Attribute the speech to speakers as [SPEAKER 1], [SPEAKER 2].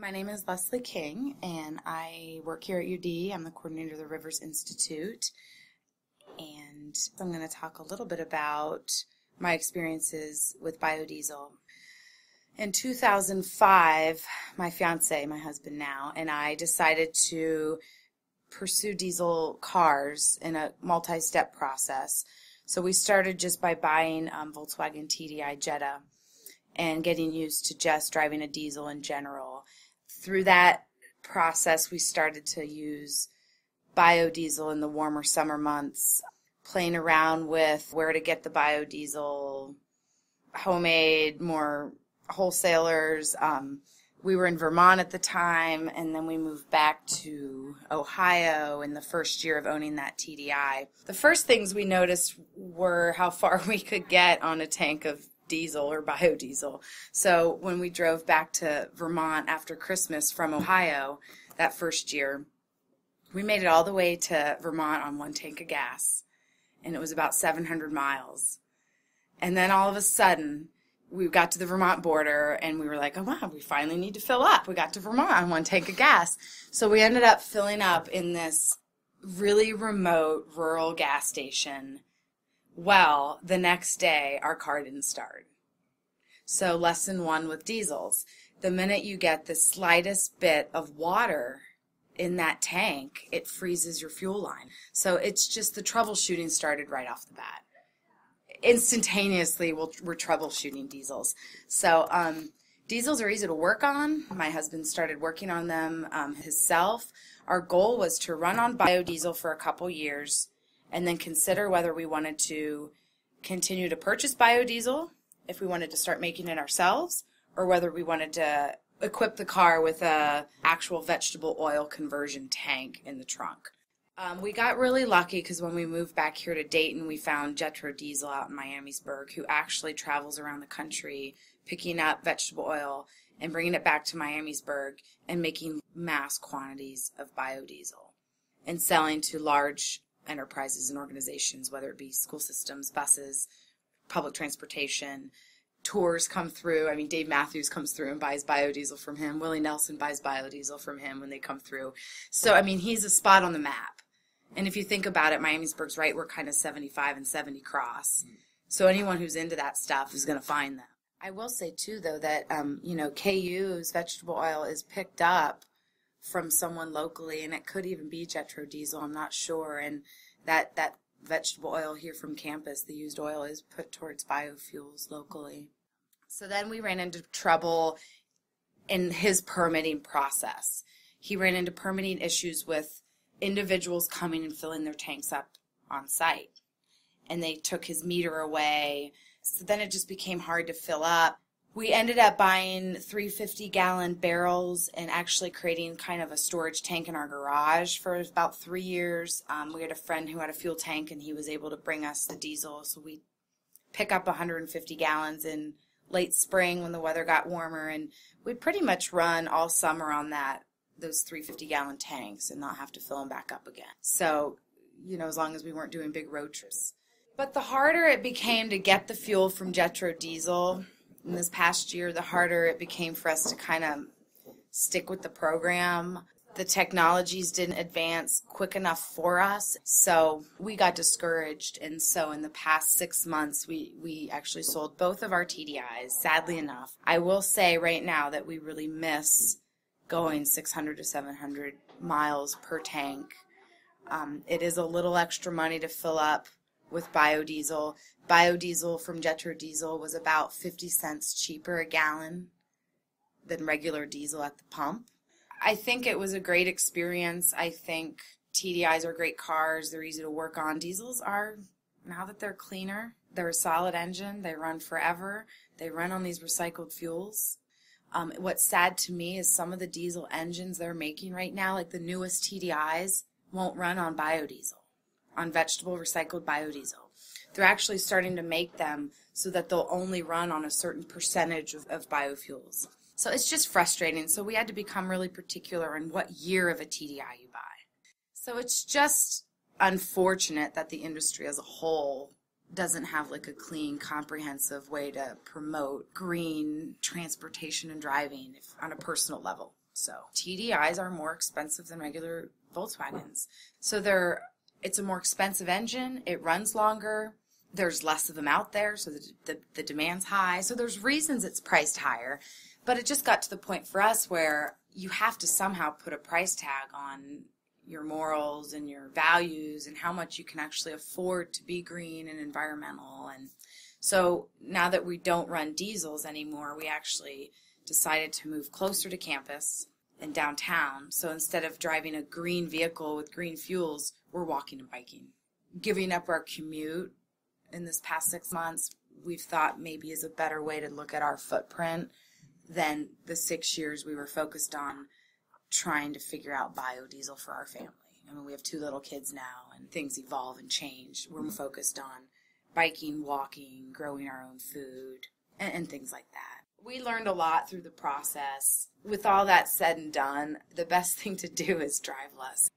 [SPEAKER 1] My name is Leslie King, and I work here at UD. I'm the coordinator of the Rivers Institute, and I'm going to talk a little bit about my experiences with biodiesel. In 2005, my fiance, my husband now, and I decided to pursue diesel cars in a multi-step process. So we started just by buying Volkswagen TDI Jetta and getting used to just driving a diesel in general. Through that process, we started to use biodiesel in the warmer summer months, playing around with where to get the biodiesel, homemade, more wholesalers. We were in Vermont at the time, and then we moved back to Ohio in the first year of owning that TDI. The first things we noticed were how far we could get on a tank of diesel or biodiesel. So when we drove back to Vermont after Christmas from Ohio that first year, we made it all the way to Vermont on one tank of gas, and it was about 700 miles. And then all of a sudden, we got to the Vermont border, and we were like, oh, wow, we finally need to fill up. We got to Vermont on one tank of gas. So we ended up filling up in this really remote rural gas station. Well, the next day, our car didn't start. So lesson one with diesels. The minute you get the slightest bit of water in that tank, it freezes your fuel line. So it's just the troubleshooting started right off the bat. Instantaneously, we're troubleshooting diesels. So diesels are easy to work on. My husband started working on them himself. Our goal was to run on biodiesel for a couple years and then consider whether we wanted to continue to purchase biodiesel, if we wanted to start making it ourselves, or whether we wanted to equip the car with a actual vegetable oil conversion tank in the trunk. We got really lucky because when we moved back here to Dayton, we found Jetro Diesel out in Miamisburg, who actually travels around the country picking up vegetable oil and bringing it back to Miamisburg and making mass quantities of biodiesel and selling to large enterprises and organizations, whether it be school systems, buses, public transportation. Tours come through. I mean, Dave Matthews comes through and buys biodiesel from him. Willie Nelson buys biodiesel from him when they come through. So, I mean, he's a spot on the map. And if you think about it, Miamisburg's right, we're kind of 75 and 70 cross. So anyone who's into that stuff is going to find them. I will say, too, though, that, KU's vegetable oil is picked up from someone locally, and it could even be Jetro Diesel, I'm not sure. And that vegetable oil here from campus, the used oil, is put towards biofuels locally. So then we ran into trouble in his permitting process. He ran into permitting issues with individuals coming and filling their tanks up on site. And they took his meter away. So then it just became hard to fill up. We ended up buying 350-gallon barrels and actually creating kind of a storage tank in our garage for about 3 years. We had a friend who had a fuel tank, and he was able to bring us the diesel. So we pick up 150 gallons in late spring when the weather got warmer, and we'd pretty much run all summer on those 350-gallon tanks and not have to fill them back up again. So, as long as we weren't doing big road trips. But the harder it became to get the fuel from Jetro Diesel in this past year, the harder it became for us to kind of stick with the program. The technologies didn't advance quick enough for us, so we got discouraged. And so in the past 6 months, we actually sold both of our TDIs, sadly enough. I will say right now that we really miss going 600 to 700 miles per tank. It is a little extra money to fill up with biodiesel. Biodiesel from Jetro Diesel was about 50 cents cheaper a gallon than regular diesel at the pump. I think it was a great experience. I think TDIs are great cars. They're easy to work on. Diesels are, now that they're cleaner, they're a solid engine. They run forever. They run on these recycled fuels. What's sad to me is some of the diesel engines they're making right now, like the newest TDIs, won't run on biodiesel, on vegetable recycled biodiesel. They're actually starting to make them so that they'll only run on a certain percentage of biofuels. So it's just frustrating. So we had to become really particular in what year of a TDI you buy. So it's just unfortunate that the industry as a whole doesn't have like a clean, comprehensive way to promote green transportation and driving on a personal level. So TDIs are more expensive than regular Volkswagens. So it's a more expensive engine. It runs longer. There's less of them out there, so the demand's high. So there's reasons it's priced higher. But it just got to the point for us where you have to somehow put a price tag on your morals and your values and how much you can actually afford to be green and environmental. And so now that we don't run diesels anymore, we actually decided to move closer to campus and downtown. So instead of driving a green vehicle with green fuels, we're walking and biking. Giving up our commute in this past 6 months, we've thought maybe is a better way to look at our footprint than the 6 years we were focused on trying to figure out biodiesel for our family. I mean, we have 2 little kids now, and things evolve and change. We're focused on biking, walking, growing our own food, and things like that. We learned a lot through the process. With all that said and done, the best thing to do is drive less.